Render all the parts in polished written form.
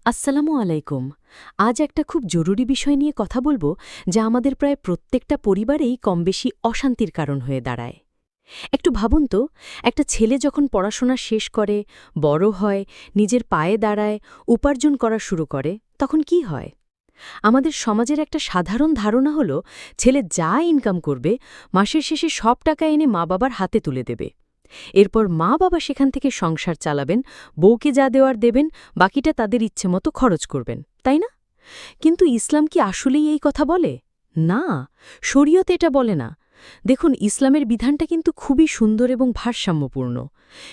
আসসালামু আলাইকুম। আজ একটা খুব জরুরি বিষয় নিয়ে কথা বলবো, যা আমাদের প্রায় প্রত্যেকটা পরিবারেই কমবেশি অশান্তির কারণ হয়ে দাঁড়ায়। একটু ভাবুন তো, একটা ছেলে যখন পড়াশোনা শেষ করে, বড় হয়, নিজের পায়ে দাঁড়ায়, উপার্জন করা শুরু করে, তখন কি হয়? আমাদের সমাজের একটা সাধারণ ধারণা হলো, ছেলে যা ইনকাম করবে, মাসের শেষে সব টাকা এনে মা-বাবার হাতে তুলে দেবে। এরপর মা-বাবা সেখান থেকে সংসার চালাবেন, বউকে যা দেওয়ার দেবেন, বাকিটা তাদের ইচ্ছেমতো খরচ করবেন, তাই না? কিন্তু ইসলাম কি আসলেই এই কথা বলে? না, শরীয়ত এটা বলে না। দেখুন, ইসলামের বিধানটা কিন্তু খুবই সুন্দর এবং ভারসাম্যপূর্ণ।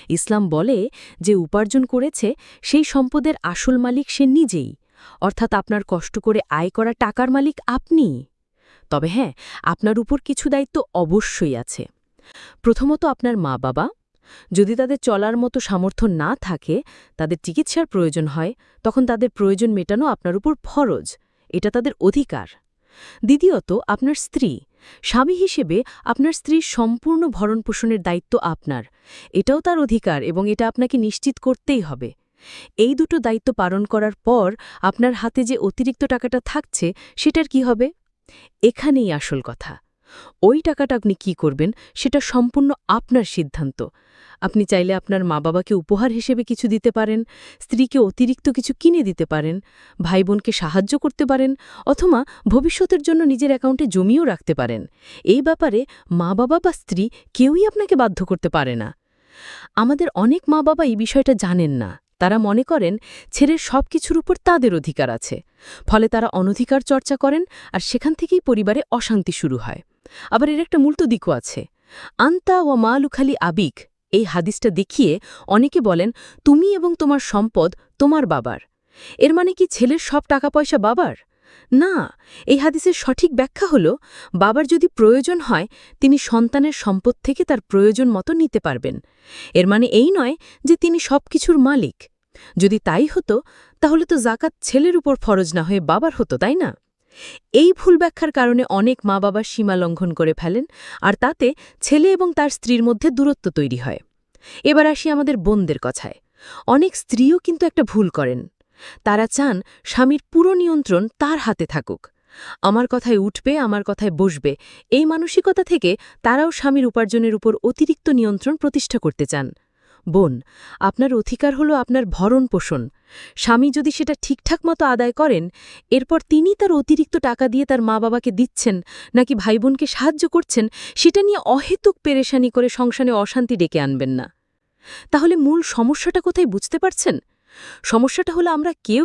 ইসলাম বলে, যে উপার্জন করেছে সেই সম্পদের আসল মালিক সে নিজেই, অর্থাৎ আপনার কষ্ট করে আয় করা টাকার মালিক আপনিই। তবে হ্যাঁ, আপনার উপর কিছু দায়িত্ব অবশ্যই আছে। প্রথমত, আপনার মা-বাবা। যদি তাদের চলার মতো সামর্থ্য না থাকে, তাদের চিকিৎসার প্রয়োজন হয়, তখন তাদের প্রয়োজন মেটানো আপনার উপর ফরজ। এটা তাদের অধিকার। দ্বিতীয়ত, আপনার স্ত্রী। স্বামী হিসেবে আপনার স্ত্রীর সম্পূর্ণ ভরণপোষণের দায়িত্ব আপনার। এটাও তার অধিকার এবং এটা আপনাকে নিশ্চিত করতেই হবে। এই দুটো দায়িত্ব পালন করার পর আপনার হাতে যে অতিরিক্ত টাকাটা থাকছে, সেটার কি হবে? এখানেই আসল কথা। ওই টাকাটা আপনি কি করবেন, সেটা সম্পূর্ণ আপনার সিদ্ধান্ত। আপনি চাইলে আপনার মা-বাবাকে উপহার হিসেবে কিছু দিতে পারেন, স্ত্রীকে অতিরিক্ত কিছু কিনে দিতে পারেন, ভাই-বোনকে সাহায্য করতে পারেন, অথবা ভবিষ্যতের জন্য নিজের অ্যাকাউন্টে জমিও রাখতে পারেন। এই ব্যাপারে মা-বাবা বা স্ত্রী কেউই আপনাকে বাধ্য করতে পারে না। আমাদের অনেক মা-বাবা এই বিষয়টা জানেন না। তারা মনে করেন ছেলের সবকিছুর উপর তাদের অধিকার আছে। ফলে তারা অনধিকার চর্চা করেন, আর সেখান থেকেই পরিবারে অশান্তি শুরু হয়। আবার এর একটা মূলত দিকও আছে। আন্তা ও মালুখালি আবিক, এই হাদিসটা দেখিয়ে অনেকে বলেন, তুমি এবং তোমার সম্পদ তোমার বাবার। এর মানে কি ছেলের সব টাকা পয়সা বাবার? না, এই হাদিসের সঠিক ব্যাখ্যা হল, বাবার যদি প্রয়োজন হয়, তিনি সন্তানের সম্পদ থেকে তার প্রয়োজন মতো নিতে পারবেন। এর মানে এই নয় যে তিনি সবকিছুর মালিক। যদি তাই হতো, তাহলে তো জাকাত ছেলের উপর ফরজ না হয়ে বাবার হতো, তাই না? এই ভুল ব্যাখ্যার কারণে অনেক মা-বাবা সীমা লঙ্ঘন করে ফেলেন, আর তাতে ছেলে এবং তার স্ত্রীর মধ্যে দূরত্ব তৈরি হয়। এবার আসি আমাদের বোনদের কথায়। অনেক স্ত্রীও কিন্তু একটা ভুল করেন। তারা চান স্বামীর পুরো নিয়ন্ত্রণ তার হাতে থাকুক। আমার কথায় উঠবে, আমার কথায় বসবে, এই মানসিকতা থেকে তারাও স্বামীর উপার্জনের উপর অতিরিক্ত নিয়ন্ত্রণ প্রতিষ্ঠা করতে চান। বোন, আপনার অধিকার হলো আপনার ভরণ পোষণ। স্বামী যদি সেটা ঠিকঠাক মতো আদায় করেন, এরপর তিনি তার অতিরিক্ত টাকা দিয়ে তার মা-বাবাকে দিচ্ছেন নাকি ভাইবোনকে সাহায্য করছেন, সেটা নিয়ে অহেতুক পেরেশানি করে সংসারে অশান্তি ডেকে আনবেন না। তাহলে মূল সমস্যাটা কোথায় বুঝতে পারছেন? সমস্যাটা হলো আমরা কেউ